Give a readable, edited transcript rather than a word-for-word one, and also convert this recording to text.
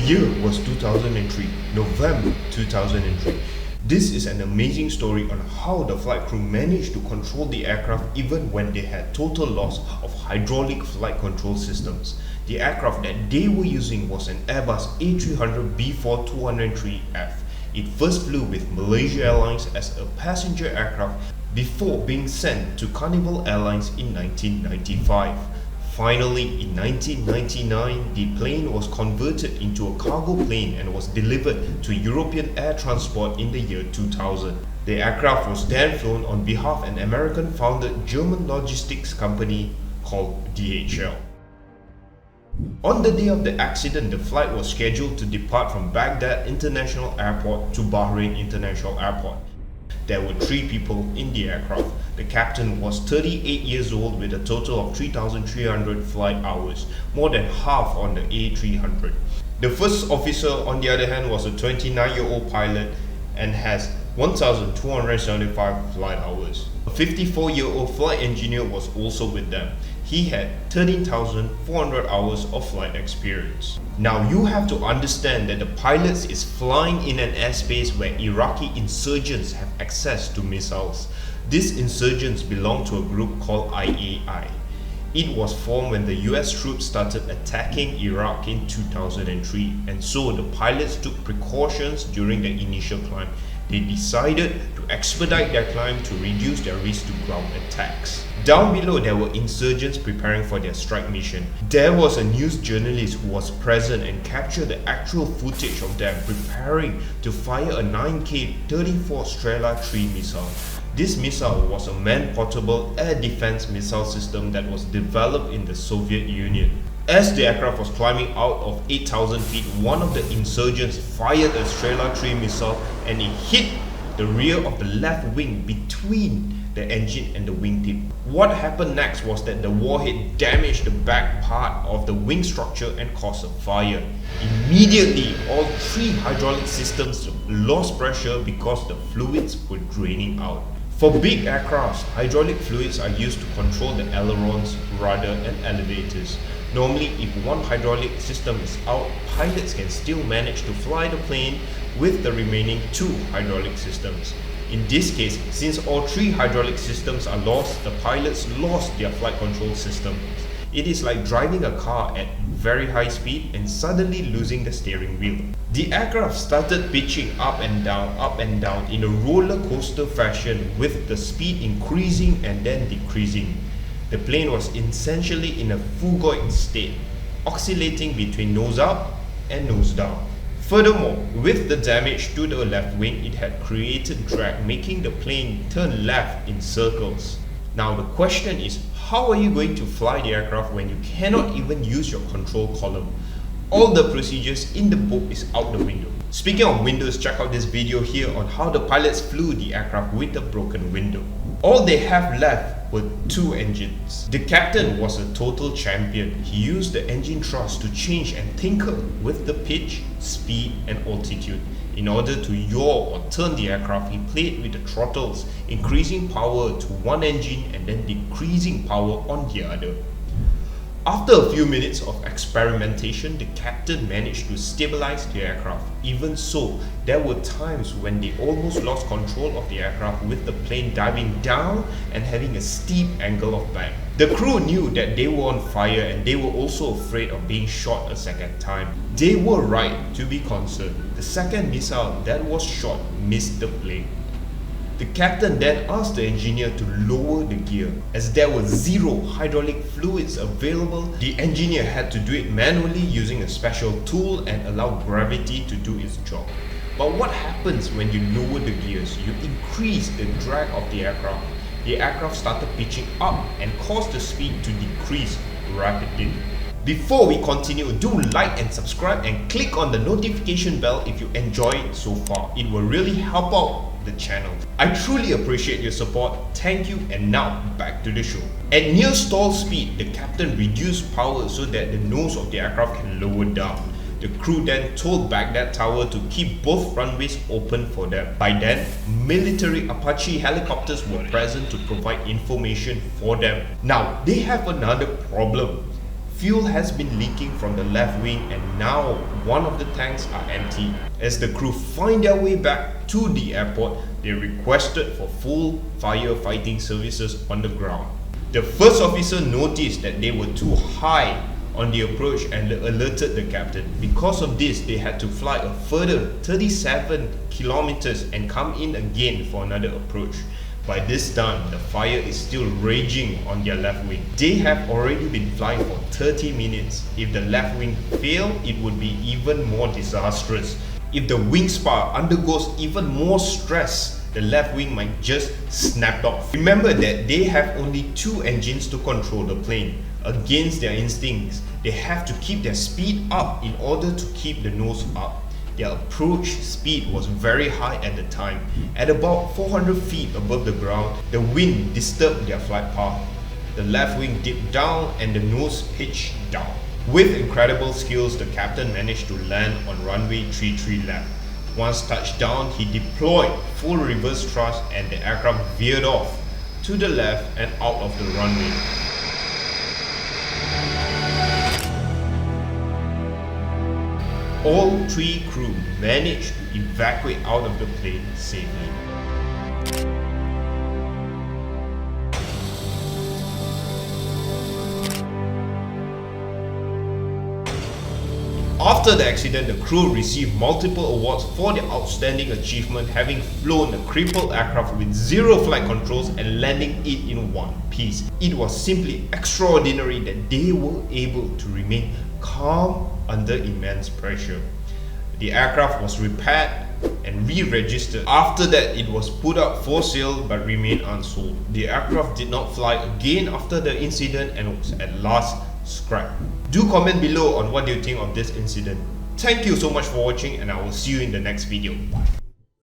year was 2003, November 2003. This is an amazing story on how the flight crew managed to control the aircraft even when they had total loss of hydraulic flight control systems. The aircraft that they were using was an Airbus A300-B4-203F. It first flew with Malaysia Airlines as a passenger aircraft before being sent to Carnival Airlines in 1995. Finally, in 1999, the plane was converted into a cargo plane and was delivered to European Air Transport in the year 2000. The aircraft was then flown on behalf of an American-founded German logistics company called DHL. On the day of the accident, the flight was scheduled to depart from Baghdad International Airport to Bahrain International Airport. There were 3 people in the aircraft. The captain was 38 years old with a total of 3,300 flight hours, more than half on the A300. The first officer, on the other hand, was a 29-year-old pilot and has 1,275 flight hours. A 54-year-old flight engineer was also with them. He had 13,400 hours of flight experience. Now you have to understand that the pilot is flying in an airspace where Iraqi insurgents have access to missiles. These insurgents belong to a group called IAI. It was formed when the US troops started attacking Iraq in 2003, and so the pilots took precautions during the initial climb. They decided to expedite their climb to reduce their risk to ground attacks. Down below, there were insurgents preparing for their strike mission. There was a news journalist who was present and captured the actual footage of them preparing to fire a 9K 34 Strela 3 missile. This missile was a man-portable air defense missile system that was developed in the Soviet Union. As the aircraft was climbing out of 8,000 feet, one of the insurgents fired a Strela 3 missile and it hit the rear of the left wing between the engine and the wingtip. What happened next was that the warhead damaged the back part of the wing structure and caused a fire. Immediately, all 3 hydraulic systems lost pressure because the fluids were draining out. For big aircrafts, hydraulic fluids are used to control the ailerons, rudder and elevators. Normally, if one hydraulic system is out, pilots can still manage to fly the plane with the remaining 2 hydraulic systems. In this case, since all 3 hydraulic systems are lost, the pilots lost their flight control systems. It is like driving a car at very high speed and suddenly losing the steering wheel. The aircraft started pitching up and down in a roller coaster fashion, with the speed increasing and then decreasing. The plane was essentially in a phugoid state, oscillating between nose up and nose down. Furthermore, with the damage to the left wing, it had created drag, making the plane turn left in circles. Now the question is, how are you going to fly the aircraft when you cannot even use your control column? All the procedures in the book is out the window. Speaking of windows, check out this video here on how the pilots flew the aircraft with a broken window. All they have left were 2 engines. The captain was a total champion. He used the engine thrust to change and tinker with the pitch, speed and altitude. In order to yaw or turn the aircraft, he played with the throttles, increasing power to one engine and then decreasing power on the other. After a few minutes of experimentation, the captain managed to stabilize the aircraft. Even so, there were times when they almost lost control of the aircraft, with the plane diving down and having a steep angle of bank. The crew knew that they were on fire and they were also afraid of being shot a second time. They were right to be concerned. The second missile that was shot missed the plane. The captain then asked the engineer to lower the gear. As there were 0 hydraulic fluids available, the engineer had to do it manually using a special tool and allow gravity to do its job. But what happens when you lower the gears? You increase the drag of the aircraft. The aircraft started pitching up and caused the speed to decrease rapidly. Before we continue, do like and subscribe and click on the notification bell if you enjoyed it so far. It will really help out the channel. I truly appreciate your support. Thank you, and now back to the show. At near stall speed, the captain reduced power so that the nose of the aircraft can lower down. The crew then told Baghdad Tower to keep both runways open for them. By then, military Apache helicopters were present to provide information for them. Now, they have another problem. fuel has been leaking from the left wing and now one of the tanks are empty. As the crew find their way back to the airport, they requested for full firefighting services on the ground. The first officer noticed that they were too high on the approach and alerted the captain. Because of this, they had to fly a further 37 kilometers and come in again for another approach. By this time, the fire is still raging on their left wing. They have already been flying for 30 minutes. If the left wing failed, it would be even more disastrous. If the wing spar undergoes even more stress, the left wing might just snap off. Remember that they have only 2 engines to control the plane. Against their instincts, they have to keep their speed up in order to keep the nose up. Their approach speed was very high at the time. At about 400 feet above the ground, the wind disturbed their flight path. The left wing dipped down and the nose pitched down. With incredible skills, the captain managed to land on runway 33 left. Once touched down, he deployed full reverse thrust and the aircraft veered off to the left and out of the runway. All 3 crew managed to evacuate out of the plane safely. After the accident, the crew received multiple awards for their outstanding achievement, having flown a crippled aircraft with 0 flight controls and landing it in one piece. It was simply extraordinary that they were able to remain calm under immense pressure. The aircraft was repaired and re-registered. After that, it was put up for sale but remained unsold. The aircraft did not fly again after the incident and was at last scrapped. Do comment below on what you think of this incident. Thank you so much for watching and I will see you in the next video. Bye.